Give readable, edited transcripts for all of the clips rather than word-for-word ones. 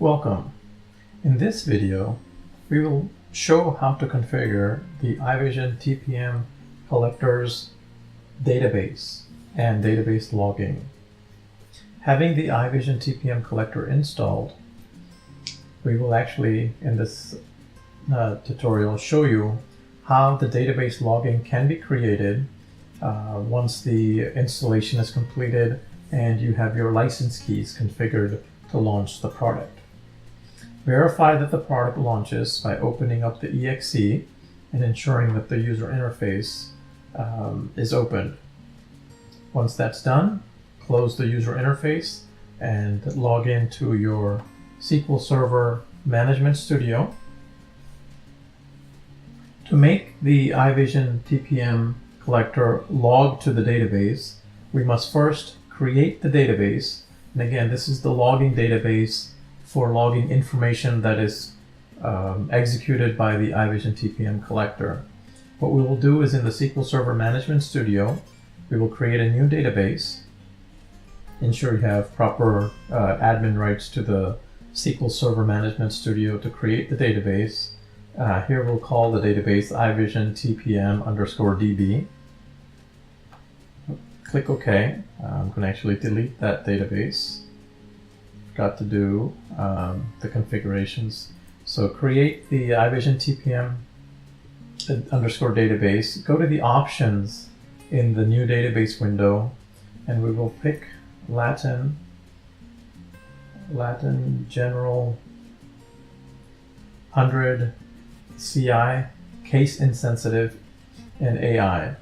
Welcome. In this video, we will show how to configure the iVision TPM collectors database and database logging. Having the iVision TPM collector installed, we will actually, in this tutorial, show you how the database logging can be created once the installation is completed and you have your license keys configured to launch the product. Verify that the product launches by opening up the exe and ensuring that the user interface is opened. Once that's done, close the user interface and log into your SQL Server Management Studio. To make the iVision TPM collector log to the database, we must first create the database. And again, this is the logging database for logging information that is executed by the iVision TPM collector. What we will do is in the SQL Server Management Studio, we will create a new database. Ensure you have proper admin rights to the SQL Server Management Studio to create the database. Here we'll call the database iVision TPM _DB. Click OK. I'm going to actually delete that database. Got to do the configurations. So create the iVision TPM _database. Go to the options in the new database window, and we will pick Latin General 100 CI, Case Insensitive, and AI.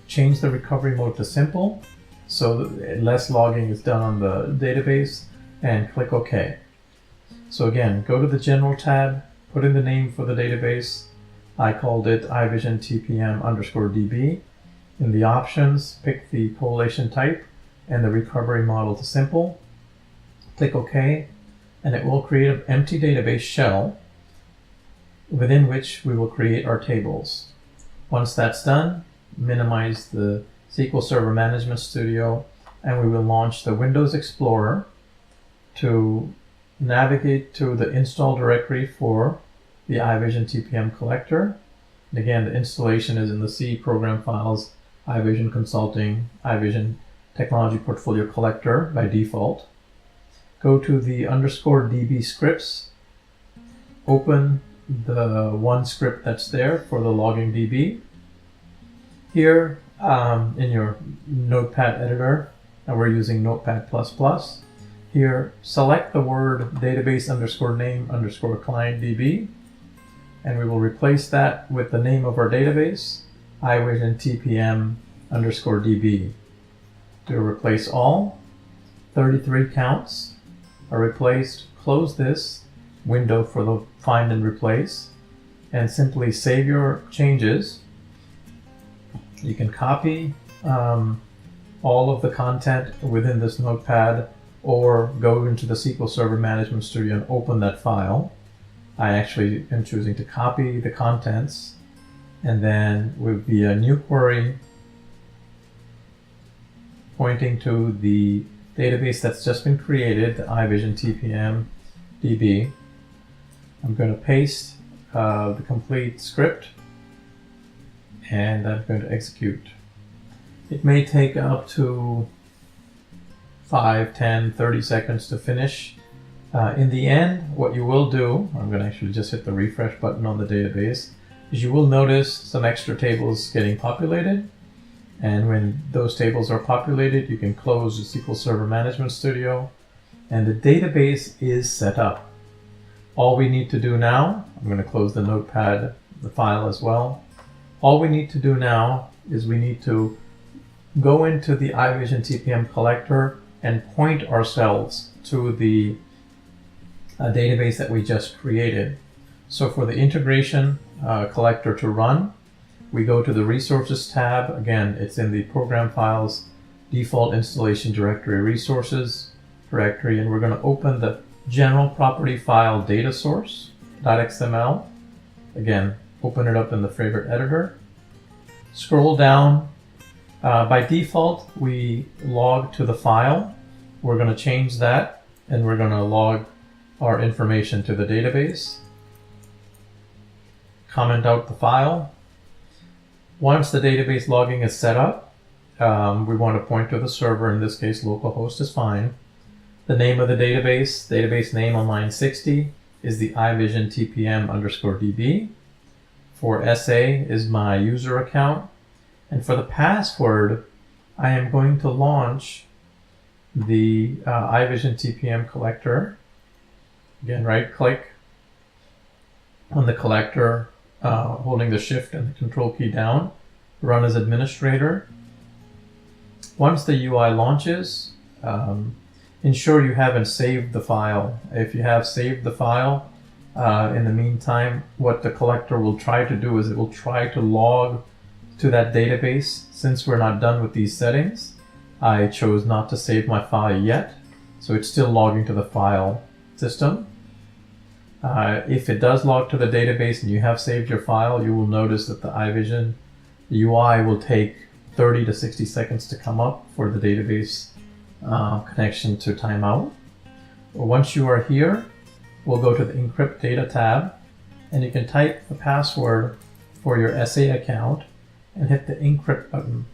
Change the recovery mode to simple, so less logging is done on the database, and click OK. So again, go to the General tab, put in the name for the database. I called it iVision TPM _DB. In the options, pick the correlation type and the recovery model to simple. Click OK, and it will create an empty database shell within which we will create our tables. Once that's done, minimize the SQL Server Management Studio, and we will launch the Windows Explorer to navigate to the install directory for the iVision TPM collector. And again, the installation is in the C program files, iVision Consulting, iVision Technology Portfolio Collector by default. Go to the _DB scripts, open the one script that's there for the logging DB. Here in your Notepad editor, and we're using Notepad++. Here, select the word database _name _client DB, and we will replace that with the name of our database, iVision TPM _DB. To replace all, 33 counts are replaced. Close this window for the find and replace, and simply save your changes. You can copy all of the content within this notepad, or go into the SQL Server Management Studio and open that file. I actually am choosing to copy the contents, and then with the new query pointing to the database that's just been created, the iVision TPM DB, I'm going to paste the complete script, and I'm going to execute. It may take up to 5, 10, 30 seconds to finish. In the end, what you will do, I'm going to actually just hit the refresh button on the database, is you will notice some extra tables getting populated. And when those tables are populated, you can close the SQL Server Management Studio, and the database is set up. All we need to do now, I'm going to close the notepad, the file as well. All we need to do now is we need to go into the iVision TPM collector and point ourselves to the database that we just created. So for the integration collector to run, we go to the Resources tab. Again, it's in the Program Files Default Installation Directory Resources directory, and we're going to open the General Property File Data Source.xml. Again, open it up in the favorite editor. Scroll down. By default, we log to the file. We're going to change that, and we're going to log our information to the database, comment out the file. Once the database logging is set up, we want to point to the server. In this case, localhost is fine. The name of the database name on line 60 is the iVision TPM_DB. For SA is my user account. And for the password, I am going to launch the iVision TPM collector. Again, right click on the collector, holding the shift and the control key down, run as administrator. Once the UI launches, ensure you haven't saved the file. If you have saved the file, in the meantime, what the collector will try to do is it will try to log to that database. Since we're not done with these settings, I chose not to save my file yet, so it's still logging to the file system. If it does log to the database and you have saved your file, you will notice that the iVision UI will take 30 to 60 seconds to come up for the database connection to timeout. Once you are here, we'll go to the Encrypt Data tab, and you can type the password for your SA account and hit the Encrypt button.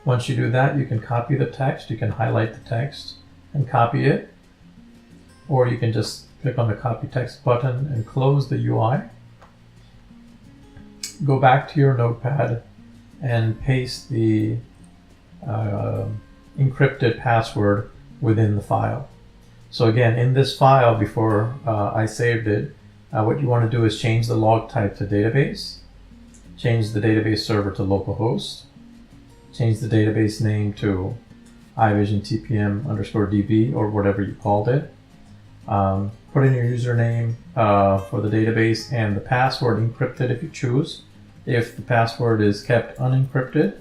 Once you do that, you can copy the text, you can highlight the text and copy it, or you can just click on the Copy Text button and close the UI. Go back to your notepad and paste the encrypted password within the file. So again, in this file, before I saved it, what you want to do is change the log type to database, change the database server to localhost, change the database name to iVision TPM_DB or whatever you called it. Put in your username for the database and the password encrypted if you choose. If the password is kept unencrypted,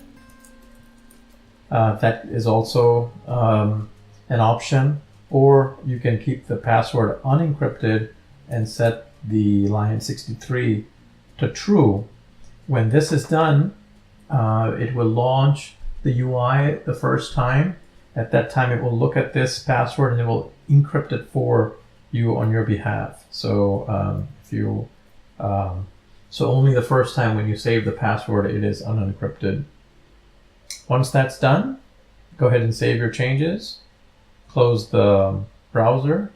that is also an option, or you can keep the password unencrypted and set the line 63 to true. When this is done, it will launch the UI the first time. At that time, it will look at this password and it will encrypt it for you on your behalf. So so only the first time when you save the password, it is unencrypted. Once that's done, go ahead and save your changes, close the browser,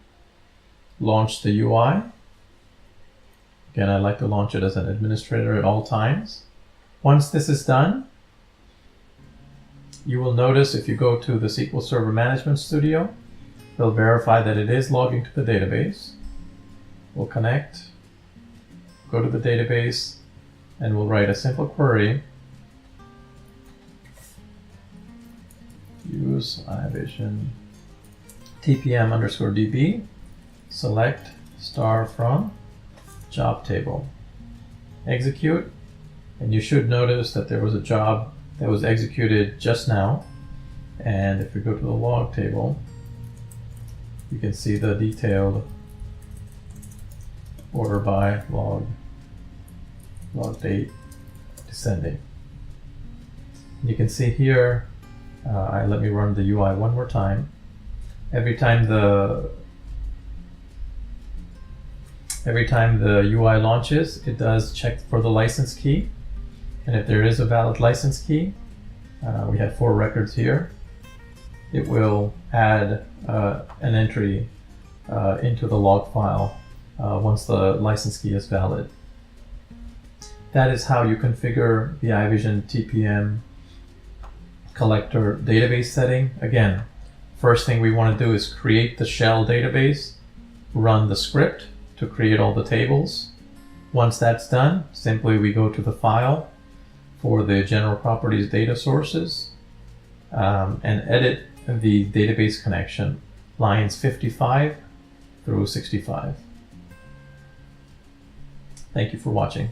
launch the UI. Again, I like to launch it as an administrator at all times. Once this is done, you will notice if you go to the SQL Server Management Studio, it'll verify that it is logging to the database. We'll connect, go to the database, and we'll write a simple query. Use iVision TPM_DB, select star from job table. Execute, and you should notice that there was a job that was executed just now. And if we go to the log table, you can see the detailed order by log date descending. You can see here, let me run the UI one more time. Every time the UI launches, it does check for the license key. And if there is a valid license key, we have 4 records here, it will add an entry into the log file once the license key is valid. That is how you configure the iVision TPM collector database setting. Again, first thing we want to do is create the shell database, run the script to create all the tables. Once that's done, simply we go to the file for the general properties data sources and edit the database connection, lines 55 through 65. Thank you for watching.